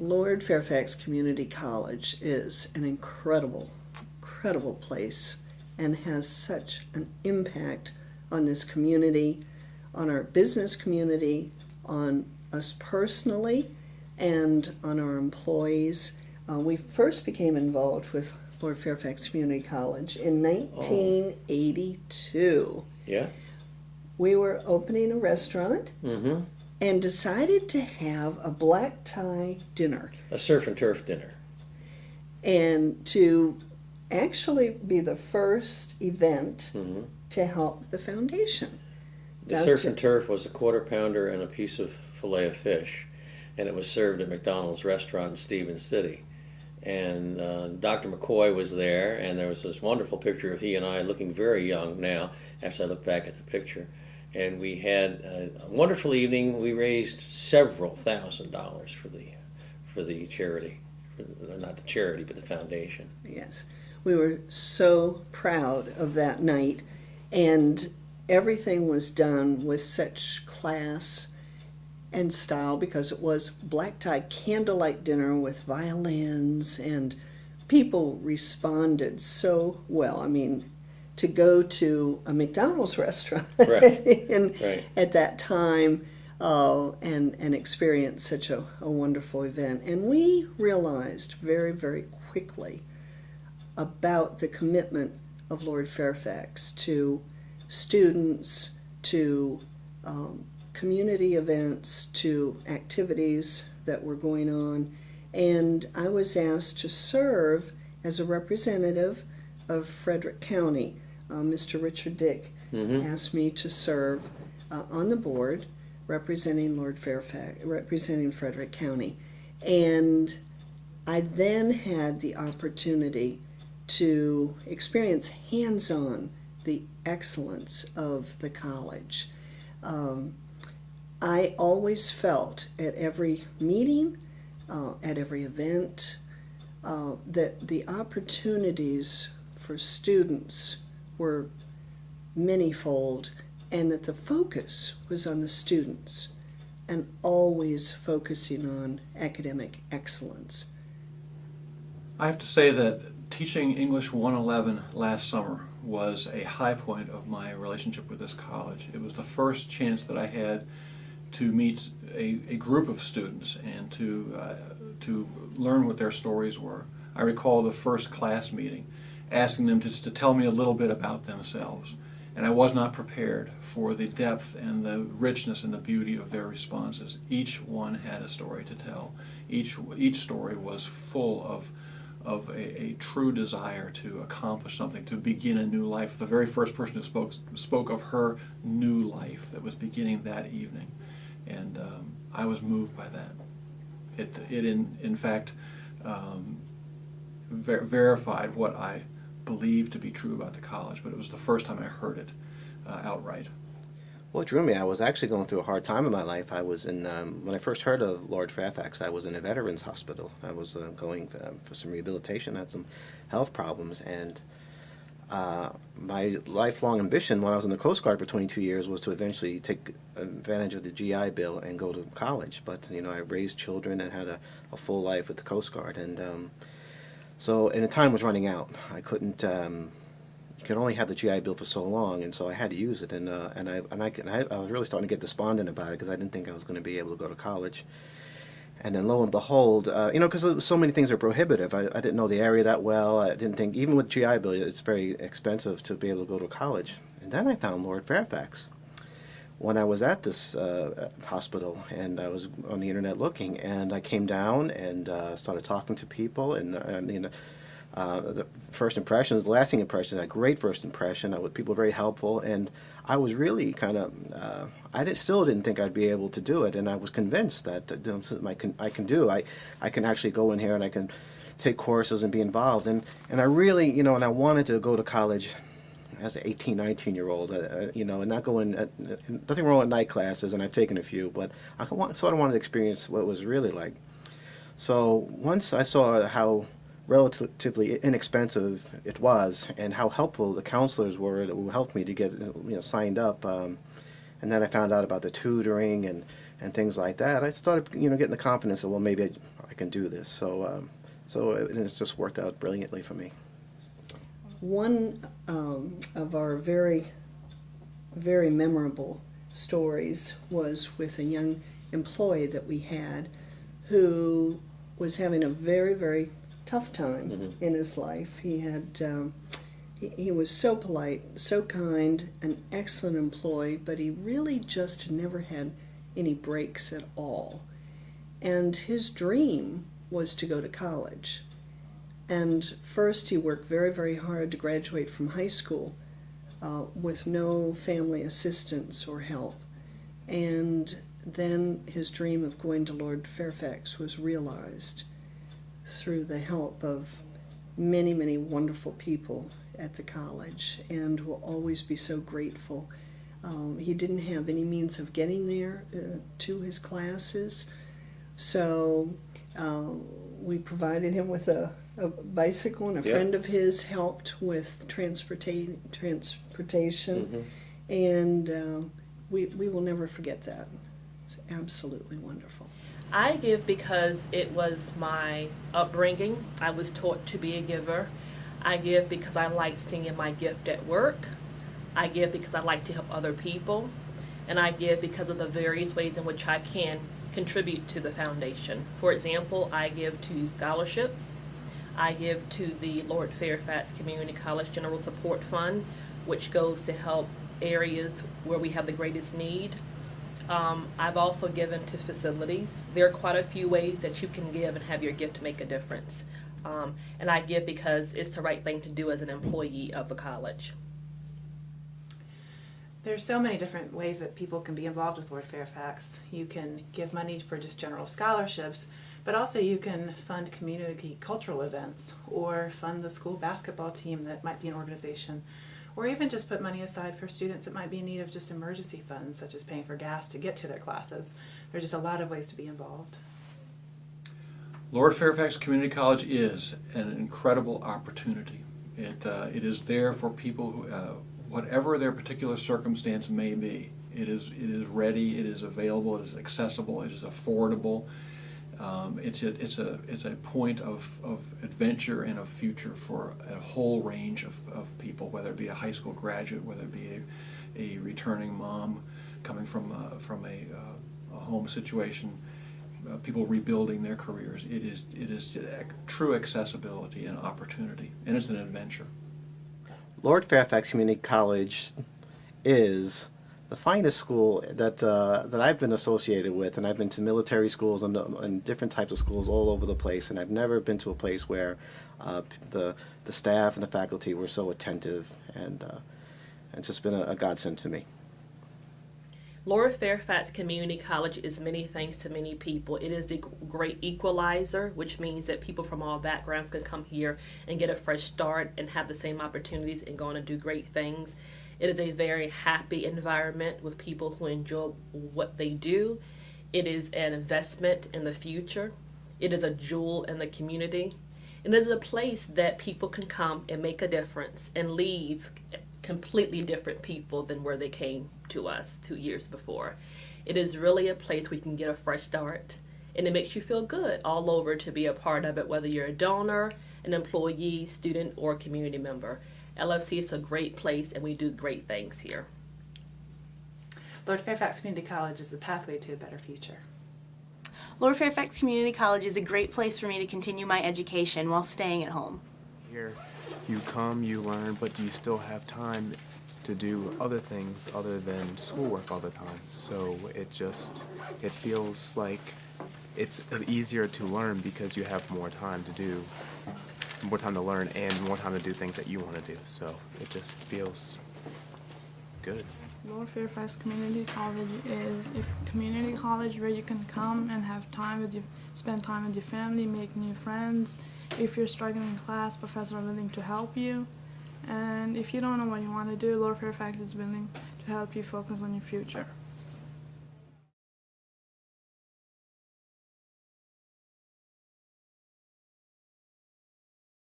Lord Fairfax Community College is an incredible, incredible place and has such an impact on this community, on our business community, on us personally, and on our employees. We first became involved with Lord Fairfax Community College in 1982. Yeah. We were opening a restaurant Mm-hmm. and decided to have a black tie dinner. A surf and turf dinner. And to actually be the first event Mm-hmm. to help the foundation. The surf and turf was a quarter pounder and a piece of fillet of fish, and it was served at McDonald's restaurant in Stevens City. And Dr. McCoy was there, and there was this wonderful picture of he and I looking very young now, after I look back at the picture. And we had a wonderful evening. We raised several $1,000s for the charity, not the charity, but the foundation. Yes, we were so proud of that night, and everything was done with such class and style because it was black tie candlelight dinner with violins, and people responded so well. I mean, to go to a McDonald's restaurant Right. and Right. at that time and experience such a wonderful event. And we realized very, very quickly about the commitment of Lord Fairfax to students, to community events, to activities that were going on. And I was asked to serve as a representative of Frederick County. Mr. Richard Dick Mm-hmm. asked me to serve on the board representing Lord Fairfax, representing Frederick County. And I then had the opportunity to experience hands-on the excellence of the college. I always felt at every meeting, at every event, that the opportunities for students were manyfold, and that the focus was on the students and always focusing on academic excellence. I have to say that teaching English 111 last summer was a high point of my relationship with this college. It was the first chance that I had to meet a group of students and to learn what their stories were. I recall the first class meeting, asking them to tell me a little bit about themselves. And I was not prepared for the depth and the richness and the beauty of their responses. Each one had a story to tell. Each story was full of a true desire to accomplish something, to begin a new life. The very first person who spoke of her new life that was beginning that evening. And I was moved by that. It in fact verified what I believed to be true about the college, but it was the first time I heard it outright. Well, it drew me. I was actually going through a hard time in my life. I was in, when I first heard of Lord Fairfax, I was in a veterans hospital. I was going for some rehabilitation. I had some health problems, and my lifelong ambition when I was in the Coast Guard for 22 years was to eventually take advantage of the GI Bill and go to college. But, you know, I raised children and had a full life with the Coast Guard, and and the time was running out. I couldn't. You could only have the GI Bill for so long, and so I had to use it. And I was really starting to get despondent about it because I didn't think I was going to be able to go to college. And then lo and behold, because so many things are prohibitive. I didn't know the area that well. I didn't think, even with GI Bill, it's very expensive to be able to go to college. And then I found Lord Fairfax when I was at this hospital, and I was on the internet looking, and I came down and started talking to people, and the first impressions, the lasting impressions, a great first impression. People were very helpful, and I was really kind of, still didn't think I'd be able to do it, and I was convinced that I can do. I can actually go in here and I can take courses and be involved, and I really, and I wanted to go to college as an 18, 19-year-old, and not go in, nothing wrong with night classes, and I've taken a few, but I sort of wanted to experience what it was really like. So once I saw how relatively inexpensive it was, and how helpful the counselors were that helped me to get signed up, and then I found out about the tutoring and things like that. I started getting the confidence that, well, maybe I can do this. So it's just worked out brilliantly for me. One of our very, very memorable stories was with a young employee that we had who was having a very, very tough time in his life. He had he was so polite, so kind, an excellent employee, but he really just never had any breaks at all. And his dream was to go to college. And first he worked very, very hard to graduate from high school with no family assistance or help. And then his dream of going to Lord Fairfax was realized through the help of many, many wonderful people at the college, and will always be so grateful. He didn't have any means of getting there to his classes, so we provided him with a bicycle, and a friend of his helped with transportation, and we will never forget that. It's absolutely wonderful. I give because it was my upbringing. I was taught to be a giver. I give because I like seeing my gift at work. I give because I like to help other people. And I give because of the various ways in which I can contribute to the foundation. For example, I give to scholarships. I give to the Lord Fairfax Community College General Support Fund, which goes to help areas where we have the greatest need. I've also given to facilities. There are quite a few ways that you can give and have your gift make a difference. And I give because it's the right thing to do as an employee of the college. There's so many different ways that people can be involved with Lord Fairfax. You can give money for just general scholarships, but also you can fund community cultural events or fund the school basketball team that might be an organization, or even just put money aside for students that might be in need of just emergency funds, such as paying for gas to get to their classes. There's just a lot of ways to be involved. Lord Fairfax Community College is an incredible opportunity. It is there for people who, whatever their particular circumstance may be. It is ready. It is available. It is accessible. It is affordable. It's a point of adventure and of future for a whole range of people, whether it be a high school graduate, whether it be a returning mom coming from a home situation. People rebuilding their careers. It is true accessibility and opportunity, and it's an adventure. Lord Fairfax Community College is the finest school that I've been associated with, and I've been to military schools and different types of schools all over the place, and I've never been to a place where the staff and the faculty were so attentive, and it's just been a godsend to me. Lord Fairfax Community College is many things to many people. It is the great equalizer, which means that people from all backgrounds can come here and get a fresh start and have the same opportunities and go on and do great things. It is a very happy environment with people who enjoy what they do. It is an investment in the future. It is a jewel in the community. And it is a place that people can come and make a difference and leave completely different people than where they came to us 2 years before. It is really a place where you can get a fresh start, and it makes you feel good all over to be a part of it, whether you're a donor, an employee, student, or community member. LFC is a great place, and we do great things here. Lord Fairfax Community College is the pathway to a better future. Lord Fairfax Community College is a great place for me to continue my education while staying at home. Here, you come, you learn, but you still have time to do other things other than schoolwork all the time. So it feels like it's easier to learn because you have more time to learn and more time to do things that you want to do. So it just feels good. Lord Fairfax Community College is a community college where you can come and have time with spend time with your family, make new friends. If you're struggling in class, professors are willing to help you. And if you don't know what you want to do, Lord Fairfax is willing to help you focus on your future.